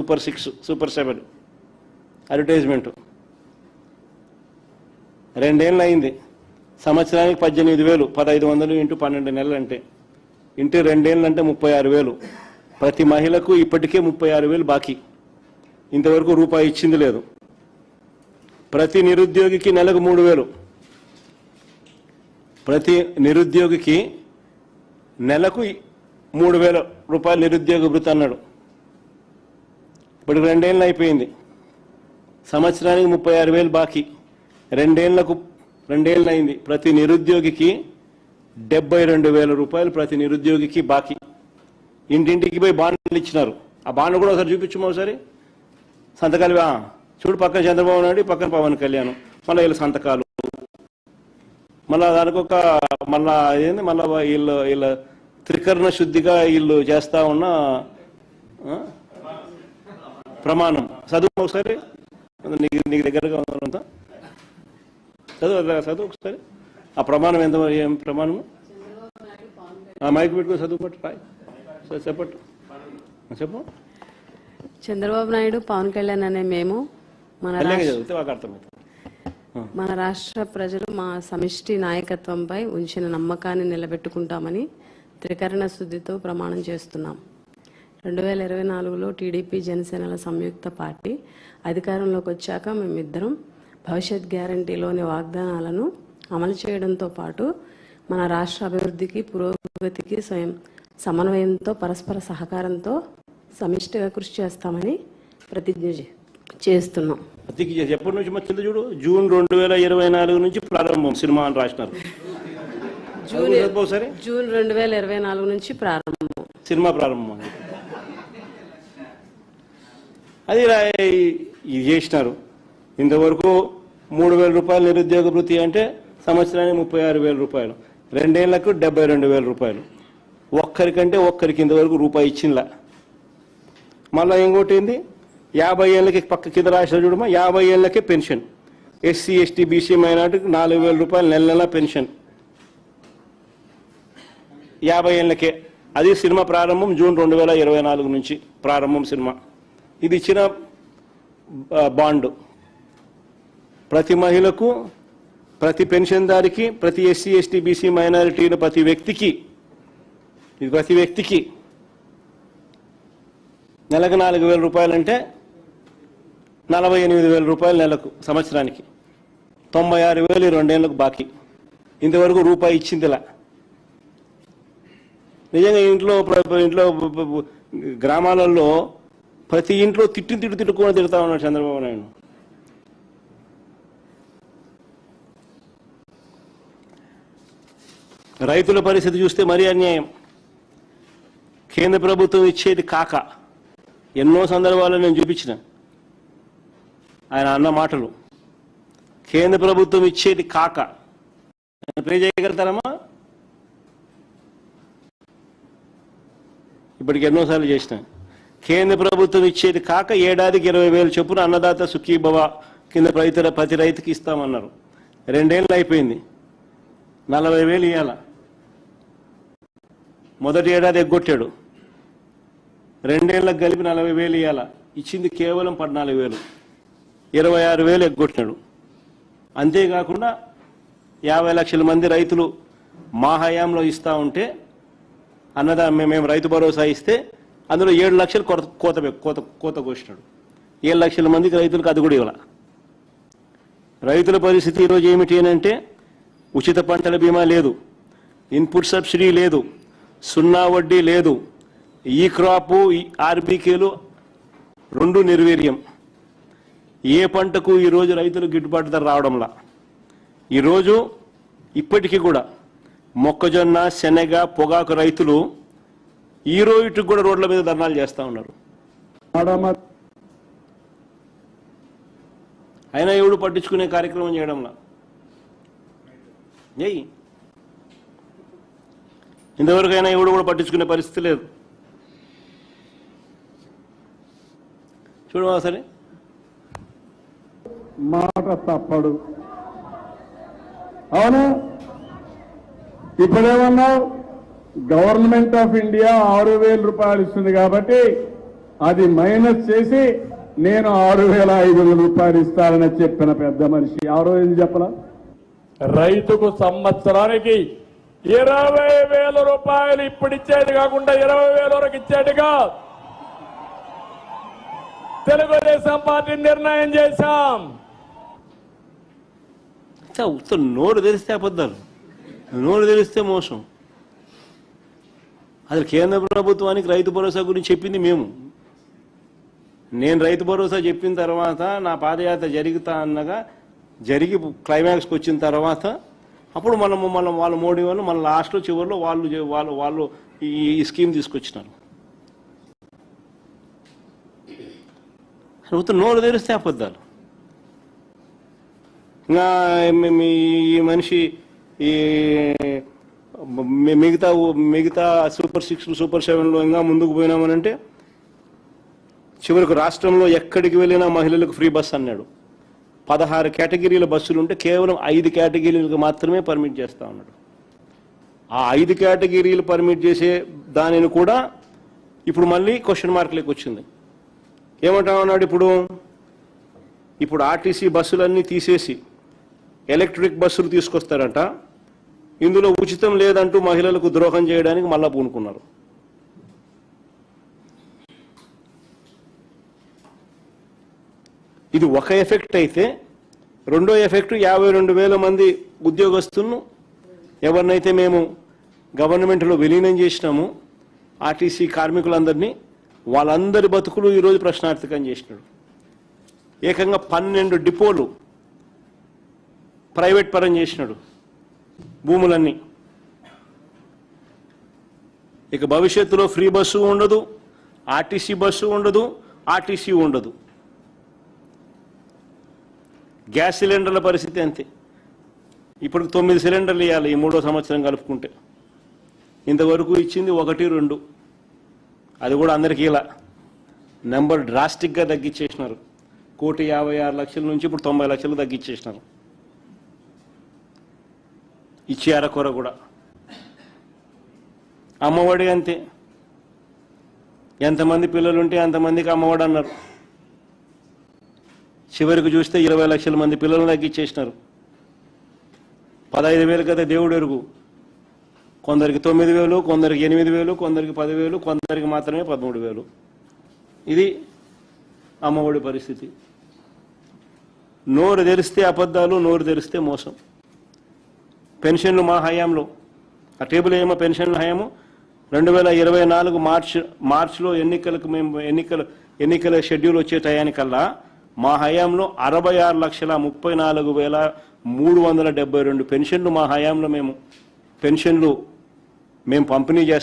Super 6 super 7 advertisement 2 ఏళ్ళు అయింది. సంవత్సరానికి 18,000, 1,500 ఇంటూ 12 నెలలు అంటే ఇంటూ 2 ఏళ్ళు అంటే 36,000. ప్రతి మహిళకు ఇప్పటికే 36,000 బాకీ. ఇంతవరకు రూపాయి ఇచ్చింది లేదు. ప్రతి నిరుద్యోగికి నెలకు 3,000. ప్రతి నిరుద్యోగికి నెలకు 3,000 రూపాయలు నిరుద్యోగ భృతి అన్నాడు. ఇప్పుడు 2 ఏళ్ళు అయిపోయింది. సంవత్సరానికి 36,000 బాకీ. 2 ఏళ్ళు అయింది. ప్రతి నిరుద్యోగికి 72,000 రూపాయలు ప్రతి నిరుద్యోగికి బాకీ. ఇంటింటికి పోయి బాండ్లు ఇచ్చినారు. ఆ బాండ్ కూడా ఒకసారి చూపించము. ఒకసారి సంతకాలు చూడు, పక్కన చంద్రబాబు నాయుడు, పక్కన పవన్ కళ్యాణ్, మళ్ళీ వీళ్ళ సంతకాలు, మళ్ళా దానికి ఒక మళ్ళా ఏంది మళ్ళా వీళ్ళ త్రికరణ శుద్ధిగా వీళ్ళు చేస్తా ఉన్న ప్రమాణం. చదువు ఒకసారి, నీకు దగ్గరగా ఉందంతా చదువు ఒకసారి. ఆ ప్రమాణం ఎంత, ఏం ప్రమాణము? మైక్ పెట్టుకో, చదువు పట్టు, రాయి, చెప్పట్టు, చెప్పు. చంద్రబాబు నాయుడు, పవన్ కళ్యాణ్ అనే మేము మన రాష్ట్ర ప్రజలు మా సమిష్టి నాయకత్వంపై ఉంచిన నమ్మకాన్ని నిలబెట్టుకుంటామని త్రికరణ శుద్ధితో ప్రమాణం చేస్తున్నాం. 2024లో టీడీపీ జనసేనల సంయుక్త పార్టీ అధికారంలోకి వచ్చాక మేమిద్దరం భవిష్యత్ గ్యారంటీలోని వాగ్దానాలను అమలు చేయడంతో పాటు మన రాష్ట్ర అభివృద్ధికి, పురోగతికి సమన్వయంతో, పరస్పర సహకారంతో సమిష్టిగా కృషి చేస్తామని ప్రతిజ్ఞ చేస్తున్నాం. ఎప్పటి నుంచి వచ్చింది చూడు, జూన్ 2024 నుంచి ప్రారంభం సినిమా అని రాసినారు. జూన్ 2024 నుంచి ప్రారంభం, సినిమా ప్రారంభం. అది ఇది చేసినారు. ఇంతవరకు 3,000 రూపాయలు నిరుద్యోగ భృతి అంటే సంవత్సరానికి 36,000 రూపాయలు. 2 ఏళ్లకు 72,000 రూపాయలు. ఒక్కరికంటే ఒక్కరికి ఇంతవరకు రూపాయి ఇచ్చిందా. మళ్ళీ ఇంకోటి ఏంది, 50 ఏళ్ళకి పక్క కింద రాసిన చూడమా, 50 ఏళ్ళకే పెన్షన్. ఎస్సీ, ఎస్టీ, బీసీ, మైనార్టీకి 4,000 రూపాయలు నెల నెల పెన్షన్ 50 ఏళ్ళకే. అది సినిమా ప్రారంభం జూన్ 2024 నుంచి ప్రారంభం సినిమా. ఇది ఇచ్చిన బాండ్ ప్రతి మహిళకు, ప్రతి పెన్షన్దారికి, ప్రతి ఎస్సీ, ఎస్టీ, బీసీ, మైనారిటీల ప్రతి వ్యక్తికి నెలకు 4,000 రూపాయలు అంటే 48,000 రూపాయలు నెలకు, సంవత్సరానికి 96,000 2 ఏళ్ళకు బాకీ. ఇంతవరకు రూపాయి ఇచ్చిందిలా. నిజంగా ఇంట్లో గ్రామాలలో ప్రతి ఇంట్లో తిట్టుకొని తిడతా ఉన్నాడు చంద్రబాబు నాయుడు. రైతుల పరిస్థితి చూస్తే మరీ అన్యాయం. కేంద్ర ప్రభుత్వం ఇచ్చేది కాక ఎన్నో సందర్భాల్లో నేను చూపించిన ఆయన అన్న మాటలు. కేంద్ర ప్రభుత్వం ఇచ్చేది కాక ప్రే చేయగలుగుతారమ్మా? ఇప్పటికి ఎన్నోసార్లు చేసిన. కేంద్ర ప్రభుత్వం ఇచ్చేది కాక ఏడాదికి 20,000 చొప్పున అన్నదాత సుఖీభవ కింద ప్రతి రైతుకి ఇస్తామన్నారు. 2 ఏళ్ళు అయిపోయింది. 40,000 ఇవ్వాల. మొదటి ఏడాది ఎగ్గొట్టాడు. 2 ఏళ్ళకు కలిపి 40,000 ఇవ్వాల. ఇచ్చింది కేవలం 14,000. 26,000 ఎగ్గొట్టినాడు. అంతేకాకుండా 50 లక్షల మంది రైతులు మా హయాంలో ఇస్తా ఉంటే మేము రైతు భరోసా ఇస్తే అందులో 7 లక్షలు కోత కోసినాడు. 7 లక్షల మందికి రైతులకు అది కూడా ఇవ్వాల. రైతుల పరిస్థితి ఈరోజు ఏమిటి అంటే ఉచిత పంటల బీమా లేదు, ఇన్పుట్ సబ్సిడీ లేదు, 0 వడ్డీ లేదు, ఈ క్రాపు, ఆర్బీకేలు 2 నిర్వీర్యం. ఏ పంటకు ఈరోజు రైతులు గిట్టుబాటు ధర రావడంలా. ఈరోజు ఇప్పటికీ కూడా మొక్కజొన్న, శనగ, పొగాకు రైతులు ఈ రోజుకి కూడా రోడ్ల మీద ధర్నాలు చేస్తూ ఉన్నారు. అయినా ఎవడు పట్టించుకునే కార్యక్రమం చేయడంలా. ఇంతవరకైనా ఎవడు కూడా పట్టించుకునే పరిస్థితి లేదు. చూడవా సరే, మాట తప్పడు. అవును, ఇప్పుడేమన్నావు, గవర్నమెంట్ ఆఫ్ ఇండియా 6,000 రూపాయలు ఇస్తుంది కాబట్టి అది మైనస్ చేసి నేను 6,500 రూపాయలు ఇస్తానని చెప్పిన పెద్ద మనిషి ఎవరో ఏం చెప్పలా. రైతుకు సంవత్సరానికి 20,000 రూపాయలు ఇప్పుడు ఇచ్చేది కాకుండా 20,000 వరకు ఇచ్చేట్టుగా తెలుగుదేశం పార్టీ నిర్ణయం చేశాం. నోరు తెరిస్తే అబద్ధాలు, నోరు తెరిస్తే మోసం. అసలు కేంద్ర ప్రభుత్వానికి రైతు భరోసా గురించి చెప్పింది మేము. నేను రైతు భరోసా చెప్పిన తర్వాత నా పాదయాత్ర జరుగుతా అన్నగా జరిగి క్లైమాక్స్కి వచ్చిన తర్వాత అప్పుడు మనం వాళ్ళు మోడీ వాళ్ళు మన లాస్ట్లో చివరిలో వాళ్ళు ఈ స్కీమ్ తీసుకొచ్చినారు. నోరు తెరిస్తే అబద్ధాలు. ఇంకా ఈ మనిషి ఈ మిగతా సూపర్ 6 సూపర్ 7లో ఇంకా ముందుకు పోయినామనంటే చివరికి రాష్ట్రంలో ఎక్కడికి వెళ్ళినా మహిళలకు ఫ్రీ బస్ అన్నాడు. 16 కేటగిరీల బస్సులు ఉంటే కేవలం 5 కేటగిరీలకు మాత్రమే పర్మిట్ చేస్తా ఉన్నాడు. ఆ 5 కేటగిరీలు పర్మిట్ చేసే దానిని కూడా ఇప్పుడు మళ్ళీ క్వశ్చన్ మార్క్లోకి వచ్చింది. ఏమంటా ఉన్నాడు ఇప్పుడు ఆర్టీసీ బస్సులన్నీ తీసేసి ఎలక్ట్రిక్ బస్సులు తీసుకొస్తారంట. ఇందులో ఉచితం లేదంటూ మహిళలకు ద్రోహం చేయడానికి మళ్ళా పూనుకున్నారు. ఇది ఒక ఎఫెక్ట్ అయితే, రెండో ఎఫెక్ట్ 52,000 మంది ఉద్యోగస్తులను ఎవరినైతే మేము గవర్నమెంట్లో విలీనం చేసినాము ఆర్టీసీ కార్మికులందరినీ, వాళ్ళందరి బతుకులు ఈరోజు ప్రశ్నార్థకం చేసినాడు. ఏకంగా 12 డిపోలు ప్రైవేట్ పరం చేసినాడు భూములన్నీ. ఇక భవిష్యత్తులో ఫ్రీ బస్సు ఉండదు, ఆర్టీసీ బస్సు ఉండదు, ఆర్టీసీ ఉండదు. గ్యాస్ సిలిండర్ల పరిస్థితి అంతే. ఇప్పుడు 9 సిలిండర్లు ఇవ్వాలి ఈ 3వ సంవత్సరం కలుపుకుంటే. ఇంతవరకు ఇచ్చింది 1, 2. అది కూడా అందరికీ ఇలా నెంబర్ డ్రాస్టిక్గా తగ్గించేసినారు. 1,56,00,000 నుంచి ఇప్పుడు 90 లక్షలు తగ్గించేసినారు. ఇచ్చే అరకొర కూడా. అమ్మఒడి అంతే. ఎంతమంది పిల్లలుంటే అంతమందికి అమ్మఒడి అన్నారు. చివరికి చూస్తే 20 లక్షల మంది పిల్లలను తగ్గించేసినారు. 15,000 కదా దేవుడు ఎరుగు. కొందరికి 9,000, కొందరికి 8,000, కొందరికి 10,000, కొందరికి మాత్రమే 13,000. ఇది అమ్మఒడి పరిస్థితి. నోరు తెరిస్తే అబద్ధాలు, నోరు తెరిస్తే మోసం. పెన్షన్లు మా హయాంలో, ఆ టేబుల్ ఏమో పెన్షన్ల హయాము 2024 మార్చిలో ఎన్నికల షెడ్యూల్ వచ్చే టయానికల్లా మా హయాంలో 66,34,372 పెన్షన్లు మా హయాంలో మేము పంపిణీ చేస్తాం.